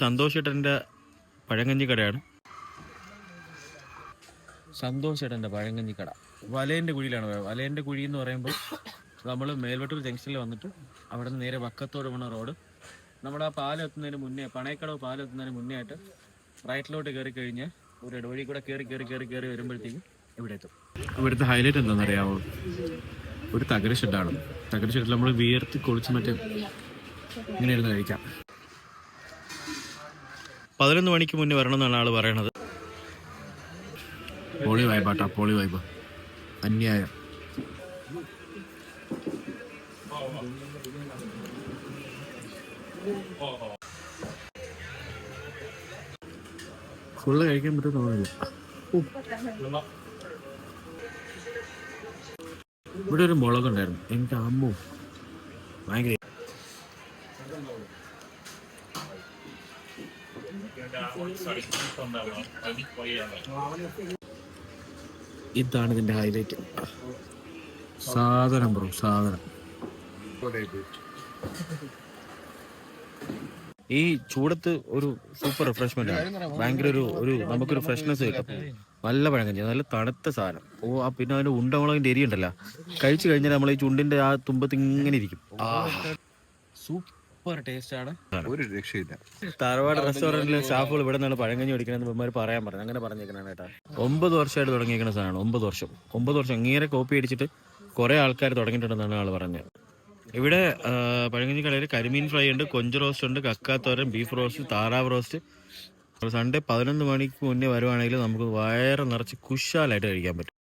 സന്തോഷ് ഏട്ടൻ്റെ പഴങ്കഞ്ഞി കടയാണ്. സന്തോഷ് ഏട്ടൻ്റെ പഴങ്കഞ്ഞി കട വലേൻ്റെ കുഴിയിലാണ്. വലേൻ്റെ കുഴി എന്ന് പറയുമ്പോൾ നമ്മൾ മേൽവട്ടൂർ ജംഗ്ഷനിൽ വന്നിട്ട് അവിടെ നിന്ന് നേരെ വക്കത്തോട് പോണ റോഡ്, നമ്മുടെ ആ പാലം എത്തുന്നതിന് മുന്നേ, പണയക്കടവ് പാലം എത്തുന്നതിന് മുന്നേ ആയിട്ട് റൈറ്റിലോട്ട് കയറി കഴിഞ്ഞ് ഒരു ഇടവഴി കൂടെ കയറി വരുമ്പോഴത്തേക്കും ഇവിടെ എത്തും. ഇവിടുത്തെ ഹൈലൈറ്റ് എന്താണെന്നറിയാമോ? ഒരു തകര ഷെഡാണ്. തകര ഷെഡിൽ നമ്മൾ വിയർത്തി കൊളിച്ച് മറ്റേ ഇങ്ങനെ ഇരുന്ന് കഴിക്കാം. 11 മണിക്ക് മുന്നേ വരണം എന്നാണ് ആൾ പറയണത്. പോളി വൈബാട്ടാ, പോളി വൈബ്, അന്യായം. ഫുള്ള് കഴിക്കാൻ പറ്റും തോന്നില്ല. ഇവിടെ ഒരു മുളകുണ്ടായിരുന്നു, എനിക്ക് അമ്മോ ഭയങ്കര. ഇതാണ് ഇതിന്റെ ഹൈലൈറ്റ്. സാധനം ബ്രോ, സാധനം. ഈ ചൂടത്ത് ഒരു സൂപ്പർ റിഫ്രഷ്മെന്റ് ആണ്. ഭയങ്കര ഒരു നമുക്കൊരു ഫ്രഷ്നെസ് കിട്ടും. നല്ല പഴങ്കഞ്ഞി, നല്ല തണുത്ത സാധനം. പിന്നെ അതിന്റെ ഉണ്ടമുളകിന്റെ എരി ഉണ്ടല്ലോ, കഴിച്ചു കഴിഞ്ഞാൽ നമ്മൾ ഈ ചുണ്ടിന്റെ ആ തുമ്പത്ത് ഇങ്ങനെ ഇരിക്കും. സൂപ്പർ ടേസ്റ്റ് ആണ്, ഒരു രക്ഷയില്ല. തറവാട് റെസ്റ്റോറന്റിലെ സ്റ്റാഫുകൾ ഇവിടെ നിന്നാണ് പഴങ്കഞ്ഞി മേടിക്കണമെന്ന് ഇവന്മാർ പറയാൻ പറഞ്ഞു. അങ്ങനെ പറഞ്ഞേക്കണ കേട്ടാ. 9 വർഷമായിട്ട് തുടങ്ങിയിരിക്കുന്ന സാധനമാണ്. 9 വർഷം ഇങ്ങനെ കോപ്പി അടിച്ചിട്ട് കുറെ ആൾക്കാർ തുടങ്ങിയിട്ടുണ്ടെന്നാണ് ആൾ പറഞ്ഞത്. ഇവിടെ പഴങ്കഞ്ഞി കടയിൽ കരിമീൻ ഫ്രൈ ഉണ്ട്, കൊഞ്ച് റോസ്റ്റ് ഉണ്ട്, കക്കാത്തോരൻ, ബീഫ് റോസ്റ്റ്, താറാവ് റോസ്റ്റ്. സൺഡേ 11 മണിക്ക് മുന്നേ വരുവാണെങ്കിൽ നമുക്ക് വയറ് നിറച്ച് കുശാലായിട്ട് കഴിക്കാൻ പറ്റും.